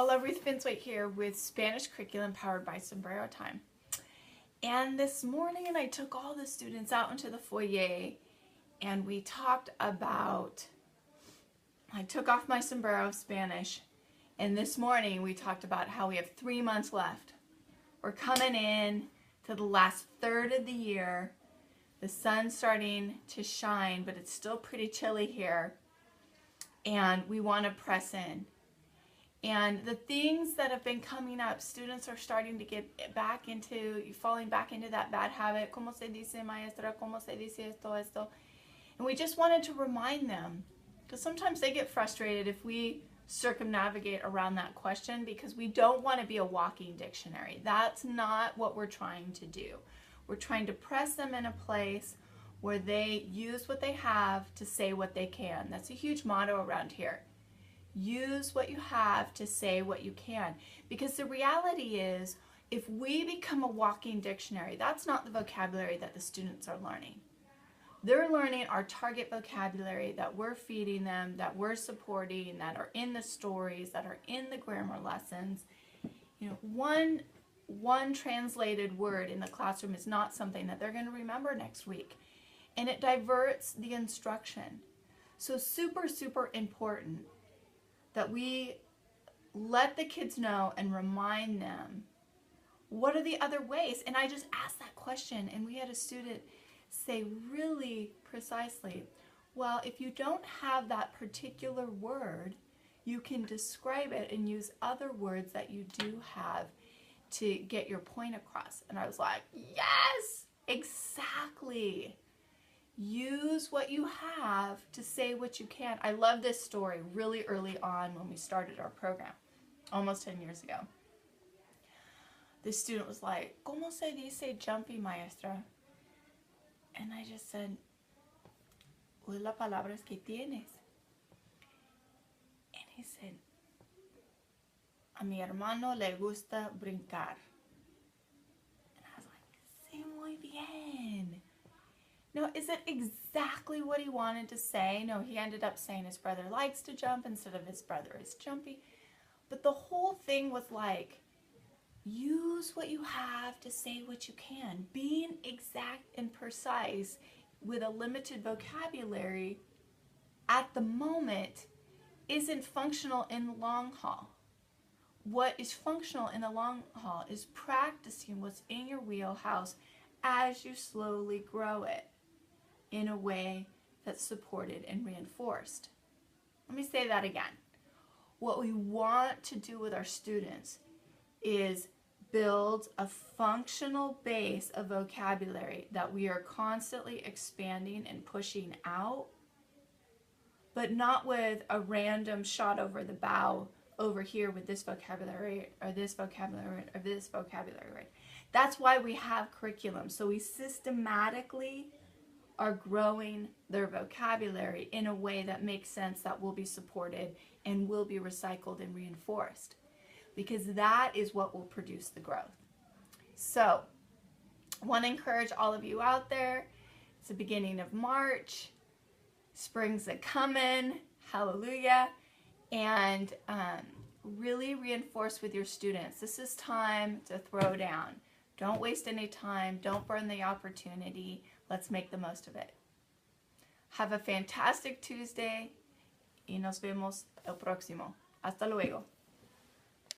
Hola, Ruth Finswaite here with Spanish Curriculum powered by Sombrero Time. And this morning I took all the students out into the foyer and we talked about, I took off my sombrero of Spanish, and this morning we talked about how we have 3 months left. We're coming in to the last third of the year. The sun's starting to shine, but it's still pretty chilly here. And we want to press in. And the things that have been coming up, students are starting to get back into, falling back into that bad habit. ¿Cómo se dice, maestra? ¿Cómo se dice esto? And we just wanted to remind them, because sometimes they get frustrated if we circumnavigate around that question, because we don't want to be a walking dictionary. That's not what we're trying to do. We're trying to press them in a place where they use what they have to say what they can. That's a huge motto around here. Use what you have to say what you can. Because the reality is, if we become a walking dictionary, that's not the vocabulary that the students are learning. They're learning our target vocabulary that we're feeding them, that we're supporting, that are in the stories, that are in the grammar lessons. You know, one translated word in the classroom is not something that they're going to remember next week. And it diverts the instruction. So super, super important that we let the kids know and remind them, what are the other ways? And I just asked that question, and we had a student say really precisely, well, if you don't have that particular word, you can describe it and use other words that you do have to get your point across. And I was like, yes, exactly. Use what you have to say what you can. I love this story really early on when we started our program, almost 10 years ago. This student was like, ¿Cómo se dice jumpy, maestra? And I just said, ¿Cuál es la palabras que tienes? And he said, a mi hermano le gusta brincar. And I was like, sí, muy bien. No, is it exactly what he wanted to say? No, he ended up saying his brother likes to jump instead of his brother is jumpy. But the whole thing was like, use what you have to say what you can. Being exact and precise with a limited vocabulary at the moment isn't functional in the long haul. What is functional in the long haul is practicing what's in your wheelhouse as you slowly grow it in a way that's supported and reinforced. Let me say that again. What we want to do with our students is build a functional base of vocabulary that we are constantly expanding and pushing out, but not with a random shot over the bow over here with this vocabulary or this vocabulary or this vocabulary. That's why we have curriculum. So we systematically are growing their vocabulary in a way that makes sense, that will be supported and will be recycled and reinforced, because that is what will produce the growth. So I want to encourage all of you out there. It's the beginning of March. Spring's a coming. Hallelujah. And really reinforce with your students. This is time to throw down. Don't waste any time. Don't burn the opportunity. Let's make the most of it. Have a fantastic Tuesday y nos vemos el próximo. Hasta luego.